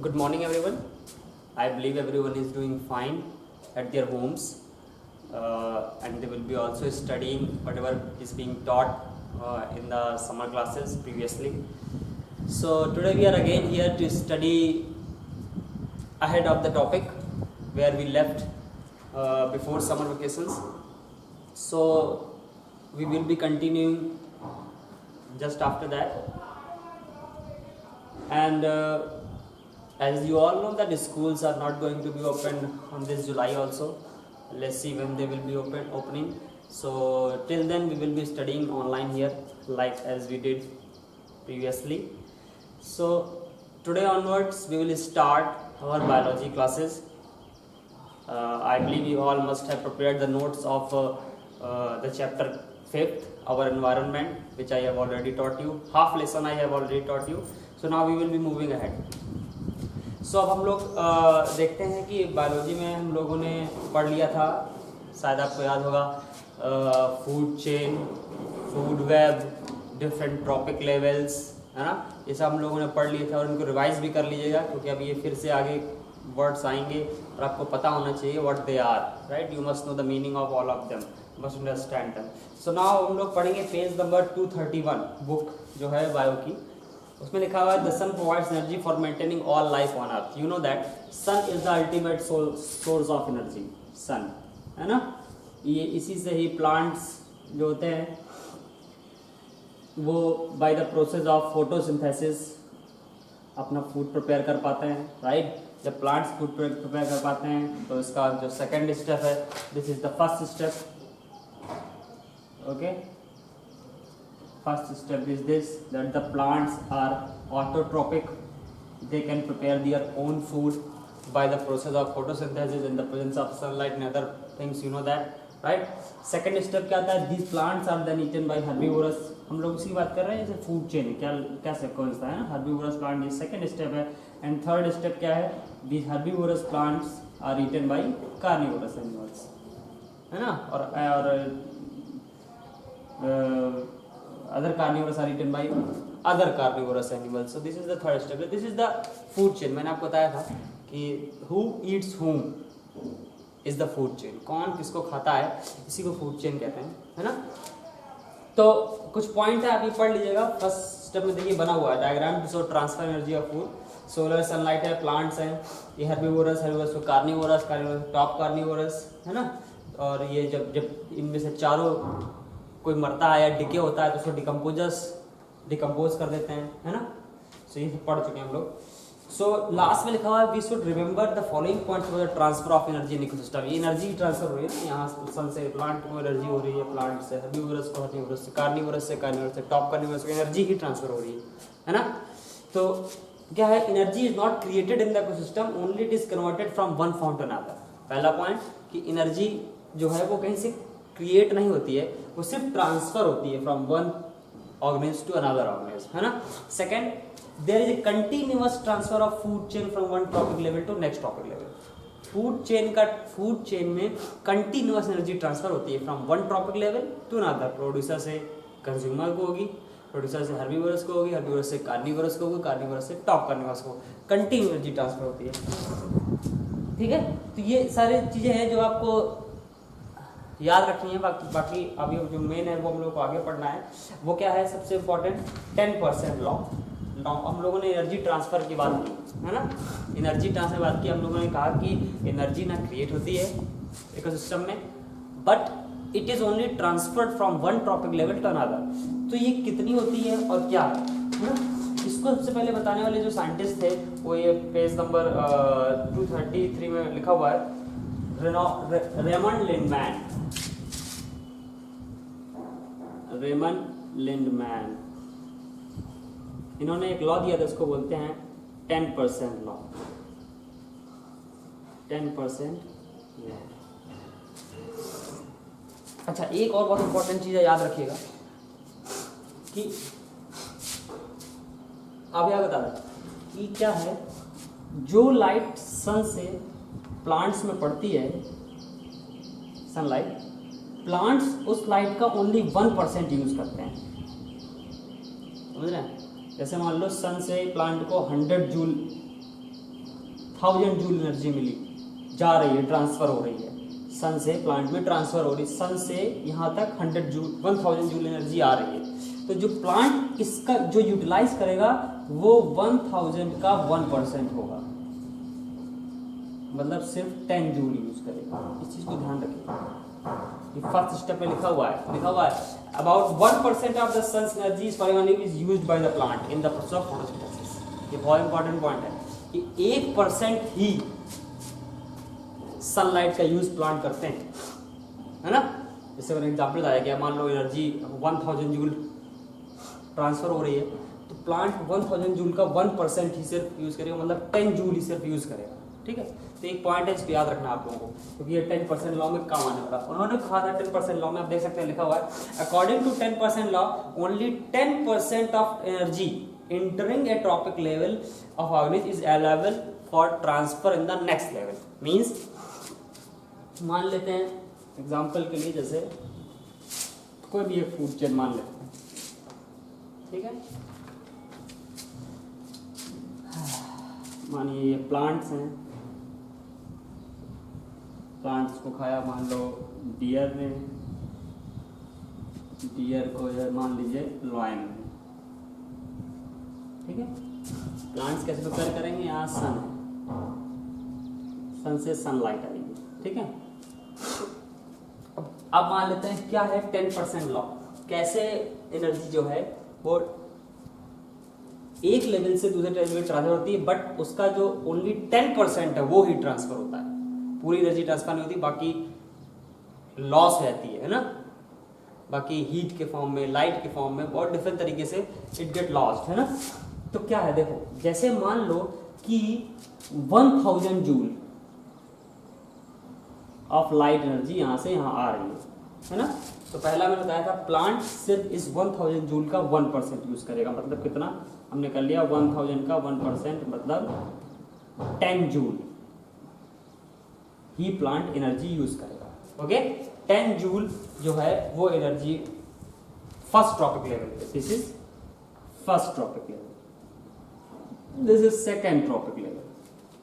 Good morning, everyone. I believe everyone is doing fine at their homes, and they will be also studying whatever is being taught in the summer classes previously. So today we are again here to study ahead of the topic where we left before summer vacations. So we will be continuing just after that, and as you all know that the schools are not going to be open on this July also. Let's see when they will be opening. So till then we will be studying online here like as we did previously. So today onwards we will start our biology classes. I believe you all must have prepared the notes of the chapter 5th, our environment, which I have already taught you. Half lesson I have already taught you. So now we will be moving ahead. So अब हम लोग देखते हैं कि biology में हम लोगों ने पढ़ लिया था, शायद आपको याद होगा, food chain, food web, different trophic levels, है ना, ये सब हम लोगों ने पढ़ लिए थे और इनको रिवाइज भी कर लीजिएगा क्योंकि अब ये फिर से आगे वर्ड्स आएंगे और आपको पता होना चाहिए what they are, right. You must know the meaning of all of them, must understand them. So now हम लोग पढ़ेंगे पेज नंबर 231 बुक जो है बायो की. उसमें लिखा हुआ है the sun provides energy for maintaining all life on earth. You know that sun is the ultimate source of energy. Sun, है ना, ये इसी से ही प्लांट्स जो होते हैं वो by the process of photosynthesis अपना फूड प्रिपेयर कर पाते हैं, राइट. जब प्लांट्स फूड प्रिपेयर कर पाते हैं तो इसका जो सेकेंड स्टेप है, this is the first step. Okay, first step is this, that the plants are autotrophic. They can prepare their own food by the process of photosynthesis in the presence of sunlight and other things, you know that, right. Second step क्या आता है, these plants are then eaten by herbivorous. हम लोग उसी की बात कर रहे हैं, जैसे फूड चेन क्या sequence है ना, herbivorous plant, ये second step है. and third step क्या है, these herbivorous plants are eaten by carnivorous animals, है ना, और other carnivores are eaten by other carnivorous animals. So this is the third step. This is the food chain. मैंने आपको बताया था कि who eats whom is the food chain. कौन किसको खाता है, इसी को food chain कहते हैं, है ना. तो कुछ पॉइंट है, आप ये पढ़ लीजिएगा. फर्स्ट स्टेप में देखिए बना हुआ है diagram to show transfer energy of food. Solar sunlight है, प्लांट्स हैं, ये हेर्बिवोरस कार्निवोरस, टॉप कार्निवोरस, है ना. और ये जब इनमें से चारों कोई मरता है या डिके होता है तो उसको डिकम्पोज कर देते हैं, है ना. सो ये पढ़ चुके हैं हम लोग. सो लास्ट में लिखा हुआ है we should remember the following points for the transfer of energy in ecosystem. ये एनर्जी ट्रांसफर हो रही है, यहाँ सन से प्लांट को एनर्जी हो रही है, प्लांट से हेर्बिवोरस को हेर्बिवोरस से कार्निवोरस से टॉप कार्निवोरस को एनर्जी ही ट्रांसफर हो रही है ना. तो क्या है, energy is not created in the ecosystem, only it is converted from one form to another. पहला पॉइंट कि एनर्जी जो है वो कहीं से क्रिएट नहीं होती है, वो सिर्फ ट्रांसफर होती है from one organism to another organism, है ना. Second, there is a continuous transfer of food chain from one trophic level to next trophic level. Food chain में कंटिन्यूअस एनर्जी ट्रांसफर होती है from one trophic level to another. Producer से consumer को होगी, producer से हेर्बिवोरस को होगी, हेर्बिवोरस से कार्निवोरस को होगी, कार्निवोरस से टॉप कार्निवोरस को. कंटिन्यू एनर्जी ट्रांसफर होती है, ठीक है. तो ये सारी चीजें हैं जो आपको याद रखनी है. बाकी अभी जो मेन है वो हम लोग को आगे पढ़ना है. वो क्या है, सबसे इम्पोर्टेंट 10% लॉ. हम लोगों ने एनर्जी ट्रांसफर की बात की, है ना. एनर्जी ट्रांसफर की बात की, हम लोगों ने कहा कि एनर्जी ना क्रिएट होती है इकोसिस्टम में, but it is only transferred from one trophic level to another. तो ये कितनी होती है और क्या है ना, इसको सबसे पहले बताने वाले जो साइंटिस्ट थे वो ये पेज नंबर 233 में लिखा हुआ है, रेमंड लिंडमैन. इन्होंने एक लॉ दिया था, इसको बोलते हैं 10% लॉ. 10% लॉ. अच्छा, एक और बहुत इंपॉर्टेंट चीज है, याद रखिएगा कि आप याद बता रहे कि क्या है, जो लाइट सन से प्लांट्स में पड़ती है, सनलाइट, प्लांट्स उस लाइट का ओनली 1% यूज करते हैं, समझ रहे हैं. जैसे मान लो सन से प्लांट को 100 जूल 1000 जूल एनर्जी मिली, जा रही है, ट्रांसफर हो रही है सन से प्लांट में, ट्रांसफर हो रही है सन से यहाँ तक 1000 जूल एनर्जी आ रही है। तो जो प्लांट इसका जो यूटिलाइज करेगा वो 1000 का 1% होगा, मतलब सिर्फ 10 जूल यूज करेगा। इस चीज को ध्यान रखिए, ये फर्स्ट स्टेप में लिखा हुआ है about 1% of the sun's energy is used by the plant in the process of photosynthesis. ये बहुत इंपॉर्टेंट पॉइंट है कि 1% ही सनलाइट का यूज प्लांट करते हैं, है ना। जैसे मैंने एग्जाम्पल बताया गया, मान लो एनर्जी 1000 जूल ट्रांसफर हो रही है, तो प्लांट 1000 जूल का 1% ही सिर्फ यूज करेगा, मतलब 10 जूल ही सिर्फ यूज करेगा, ठीक है। तो एक पॉइंट है, इस पर याद रखना आप लोगों को, क्योंकि ये 10% लॉ में काम आने वाला। उन्होंने कहा था 10% लॉ में, आप देख सकते हैं लिखा हुआ है according to 10% law only 10% of energy entering a tropic level of organism is available for transfer in the next level। means मान लेते हैं एग्जांपल के लिए, जैसे कोई भी एक फूड चेन मान लेते हैं, ठीक है। मानिए ये प्लांट्स हैं, प्लांट्स को खाया मान लो डियर ने, डियर को मान लीजिए लॉयन ने, ठीक है। प्लांट्स कैसे प्रिपेयर करेंगे, यहाँ सन है, सन से सनलाइट आएगी, ठीक है। अब मान लेते हैं क्या है 10% लॉ, कैसे एनर्जी जो है वो एक लेवल से दूसरे लेवल में ट्रांसफर होती है, बट उसका जो ओनली 10% है वो ही ट्रांसफर होता है, पूरी एनर्जी ट्रांसफर नहीं होती, बाकी लॉस रहती है ना, बाकी हीट के फॉर्म में, लाइट के फॉर्म में, बहुत डिफरेंट तरीके से इट गेट लॉस्ट, है ना। तो क्या है देखो, जैसे मान लो कि 1000 जूल ऑफ लाइट एनर्जी यहां से यहां आ रही है ना। तो पहला मैंने बताया था प्लांट सिर्फ इस 1000 जूल का 1% यूज करेगा, मतलब कितना हमने कर लिया 1000 का 1% मतलब 10 जूल ही प्लांट एनर्जी यूज करेगा। ओके, 10 जूल जो है वो एनर्जी फर्स्ट ट्रॉपिक लेवल पे, this is first trophic level, this is second tropic level,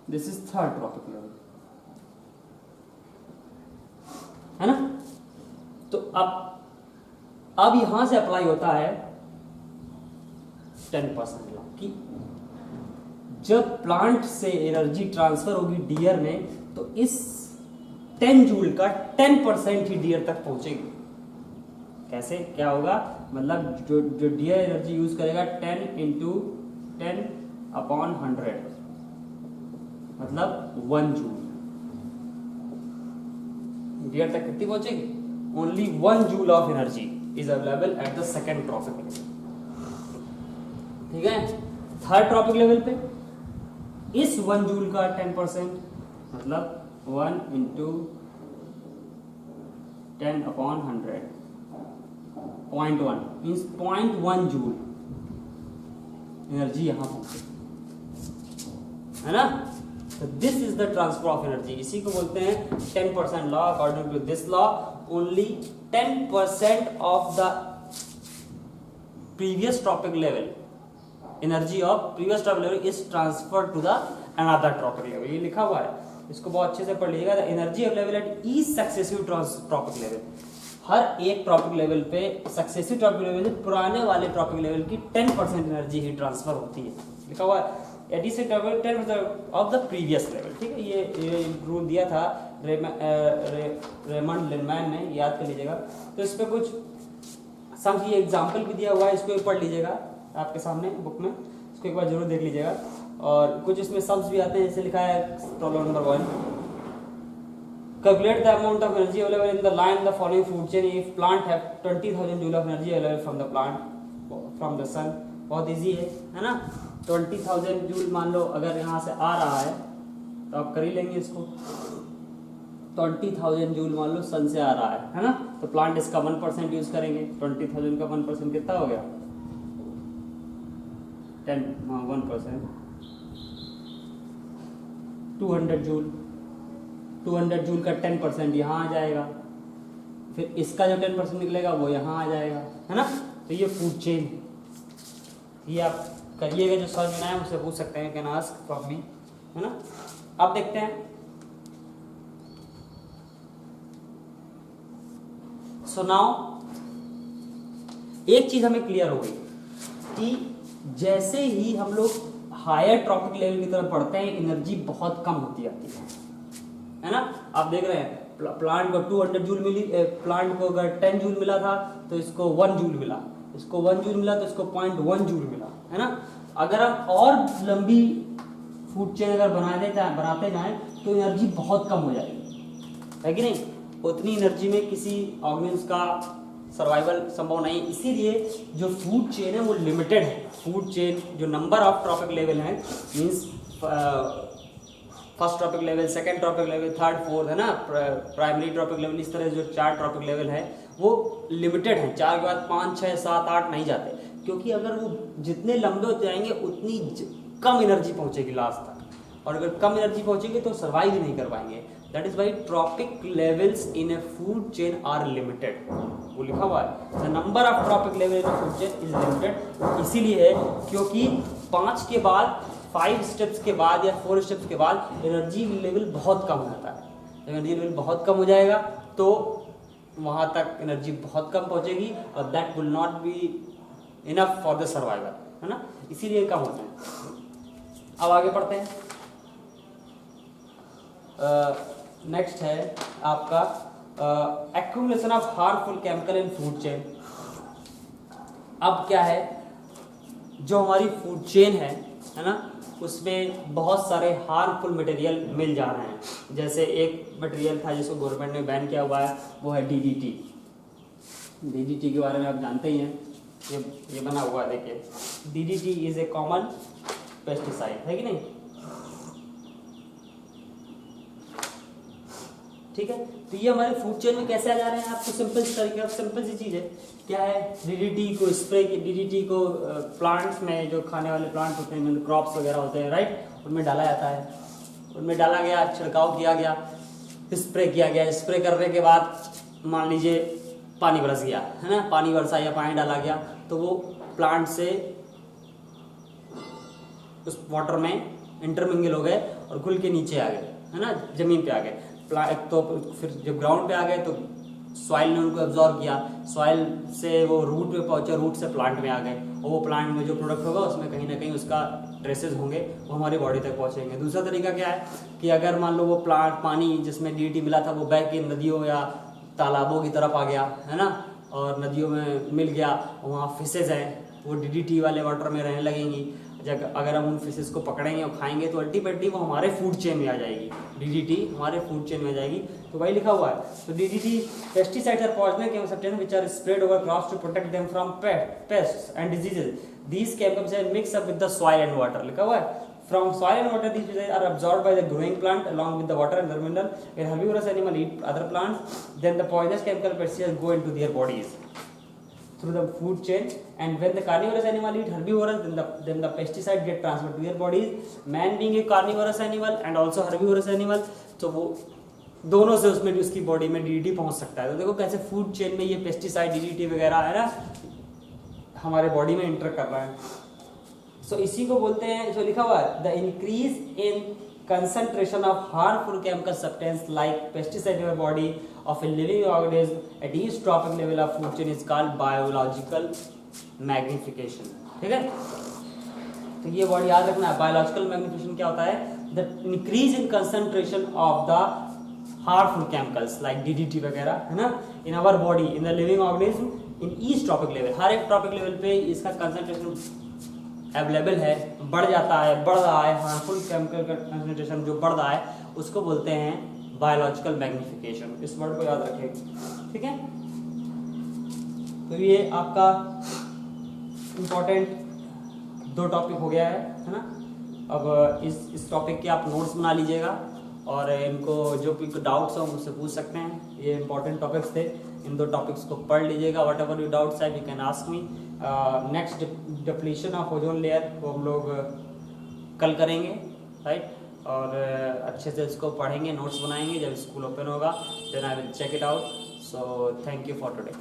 this is third tropic level, है ना। तो अब यहां से अप्लाई होता है 10% लॉ कि जब प्लांट से एनर्जी ट्रांसफर होगी डियर में, तो इस 10 जूल का 10% ही डियर तक पहुंचेगी। कैसे, क्या होगा, मतलब जो डियर एनर्जी यूज करेगा 10 × 10/100 मतलब 1 जूल, डियर तक कितनी पहुंचेगी, only 1 joule of energy is available at the second trophic level, ठीक है। थर्ड ट्रॉपिक लेवल पे इस 1 जूल का 10% मतलब 1 × 10/100 0.1 मीन्स 0.1 जूल एनर्जी यहां पहुंचे, है ना। तो this is the transfer of energy, इसी को बोलते हैं 10% law. According to this law only 10% of the previous trophic level, energy of previous trophic level is transfer to the another trophic level. ये लिखा हुआ है, इसको बहुत अच्छे से पढ़ लीजिएगा। The energy available at each successive trophic level, हर एक ट्रॉपिक लेवल पे, सक्सेसिव ट्रॉपिक लेवल में पुराने वाले ट्रॉपिक लेवल की 10% एनर्जी ही ट्रांसफर होती है, लिखा हुआ है addition 10% of the previous level, ठीक है। ये रूल दिया था रेमंड लिनमैन ने, याद कर लीजिएगा। तो इस पर कुछ सम ये एग्जाम्पल भी दिया हुआ है, इसको पढ़ लीजिएगा आपके सामने बुक में, इसको एक बार जरूर देख लीजिएगा। और कुछ इसमें सम्स भी आते हैं, जैसे लिखा है problem number 1, calculate the amount of energy available in the line the following food chain if plant have 20,000 joule of energy available from the sun। बहुत इजी है ना। 20,000 जूल मान लो अगर यहाँ से आ रहा है तो आप कर ही लेंगे इसको। 20,000 जूल मान लो सन से आ रहा है ना। तो प्लांट इसका 1% यूज करेंगे। 20,000 का 1% कितना हो गया, 1% 200 जूल। 200 जूल का 10% यहाँ आ जाएगा, फिर इसका जो 10% निकलेगा वो यहाँ आ जाएगा, है ना। तो ये फूड चेन, ये आप करिएगा, जो समझ में आए मुझसे पूछ सकते हैं, कैन आस्क फ्रॉम मी, है ना। अब देखते हैं। सो नाउ एक चीज हमें क्लियर हो गई कि जैसे ही हम लोग हायर ट्रॉपिक लेवल की तरफ बढ़ते हैं एनर्जी बहुत कम होती जाती है ना। आप देख रहे हैं प्लांट को 200 जूल मिली, प्लांट को अगर 10 जूल मिला था तो इसको 1 जूल मिला, इसको 1 जूल मिला तो इसको 0.1 जूल मिला, है ना। अगर हम और लंबी फूड चेन अगर बनाते जाएं तो एनर्जी बहुत कम हो जाएगी, है कि नहीं। उतनी एनर्जी में किसी ऑर्गेनिज्म का सर्वाइवल संभव नहीं। इसीलिए जो फूड चेन है वो लिमिटेड है। फूड चेन जो नंबर ऑफ ट्रॉपिक लेवल है means first trophic level, second trophic level, third, fourth, है ना, प्राइमरी ट्रॉपिक लेवल, इस तरह जो 4 ट्रॉपिक लेवल है वो लिमिटेड है। 4 के बाद 5, 6, 7, 8 नहीं जाते, क्योंकि अगर वो जितने लंबे होते जाएंगे उतनी कम एनर्जी पहुंचेगी लास्ट तक, और अगर कम एनर्जी पहुंचेगी तो सर्वाइव ही नहीं कर पाएंगे। That is why trophic levels in a food chain are limited. वो लिखा हुआ है the number of trophic level in food chain is limited. इसीलिए है क्योंकि 5 के बाद 5 स्टेप्स के बाद या 4 स्टेप्स के बाद एनर्जी लेवल बहुत कम होता है। जब एनर्जी लेवल बहुत कम हो जाएगा तो वहां तक एनर्जी बहुत कम पहुंचेगी और that will not be enough for the survival, है ना, इसीलिए कम होता है। अब आगे पढ़ते हैं। नेक्स्ट है आपका accumulation of harmful chemical in food chain. अब क्या है, जो हमारी फूड चेन है ना, उसमें बहुत सारे हार्मफुल मटेरियल मिल जा रहे हैं। जैसे एक मटेरियल था जिसको गवर्नमेंट ने बैन किया हुआ है, वो है डीडीटी। डीडीटी के बारे में आप जानते ही हैं, ये बना हुआ है, देखिए DDT is a common pesticide, है कि नहीं। ठीक है, तो ये हमारे फूड चेन में कैसे आ जा रहे हैं, आपको सिंपल तरीके, सिंपल सी चीज़ है। क्या है, डीडीटी को स्प्रे, डीडीटी को प्लांट्स में जो खाने वाले प्लांट होते हैं, मतलब क्रॉप्स वगैरह होते हैं, राइट, उनमें डाला जाता है। उनमें डाला गया, छिड़काव किया गया, स्प्रे किया गया। स्प्रे करने के बाद मान लीजिए पानी बरस गया, है ना, पानी बरसा या पानी डाला गया, तो वो प्लांट से उस वाटर में इंटरमिंगल हो गए और घुल के नीचे आ गए, है ना, जमीन पे आ गए। तो फिर जब ग्राउंड पे आ गए तो सॉइल ने उनको एब्जॉर्ब किया, सॉइल से वो रूट में पहुंचे, रूट से प्लांट में आ गए, और वो प्लांट में जो प्रोडक्ट होगा उसमें कहीं ना कहीं उसका ट्रेसेस होंगे, वो हमारी बॉडी तक पहुंचेंगे। दूसरा तरीका क्या है कि अगर मान लो वो प्लांट पानी जिसमें डीडीटी मिला था वो बह के नदियों या तालाबों की तरफ आ गया, है ना, और नदियों में मिल गया, वहाँ फिशेज हैं, वो डीडीटी वाले वाटर में रहने लगेंगी। अगर हम उन फिशेस को पकड़ेंगे और खाएंगे तो अल्टीमेटली वो हमारे फूड चेन में आ जाएगी, डीडीटी हमारे फूड चेन में आ जाएगी। तो वही लिखा हुआ है, तो DDT pesticides are poisonous chemicals which are spread over crops to protect them from pests and diseases. These chemicals are mix up with the soil and water, लिखा हुआ है। From soil and water, these diseases are absorbed by the growing plant along with the water and the mineral. When herbivorous animal eat other plants, then the poisonous chemical pesticides go into their bodies through the food chain. And when the carnivorous animal eat herbivorous, then the pesticide get transferred to their bodies. Man being a carnivorous animal and also herbivorous animal, तो वो दोनों से उसमें भी उसकी body में DDT पहुंच सकता है। तो देखो कैसे फूड चेन में ये पेस्टिसाइड, डीडीटी वगैरह है ना, हमारे बॉडी में इंटर कर रहा है। सो इसी को बोलते हैं, जो लिखा हुआ है, the increase in concentration of harmful chemical substance like pesticide in the body of a living organism at each tropic level of food chain is called biological magnification। ठीक है, तो ये वर्ड याद रखना है। बायोलॉजिकल मैग्निफिकेशन क्या होता है, the increase in concentration of the harmful chemicals like DDT वगैरह, है ना, in our body in the living organism in each trophic level. हर एक ट्रॉपिक लेवल पे इसका कंसंट्रेशन अवेलेबल है, बढ़ जाता है, बढ़ रहा है। हार्मफुल केमिकल का कंसंट्रेशन जो बढ़ रहा है उसको बोलते हैं बायोलॉजिकल मैग्निफिकेशन। इस वर्ड को याद रखें, ठीक है। तो ये आपका इम्पोर्टेंट 2 टॉपिक हो गया है ना। अब इस टॉपिक के आप नोट्स बना लीजिएगा और इनको जो भी डाउट्स हो मुझसे पूछ सकते हैं। ये इंपॉर्टेंट टॉपिक्स थे, इन 2 टॉपिक्स को पढ़ लीजिएगा। वट एवर यू डाउट्स है you can ask me. Next depletion of ozone layer को हम लोग कल करेंगे, राइट, और अच्छे से इसको पढ़ेंगे, नोट्स बनाएंगे। जब स्कूल ओपन होगा then I will check it out. So thank you for today.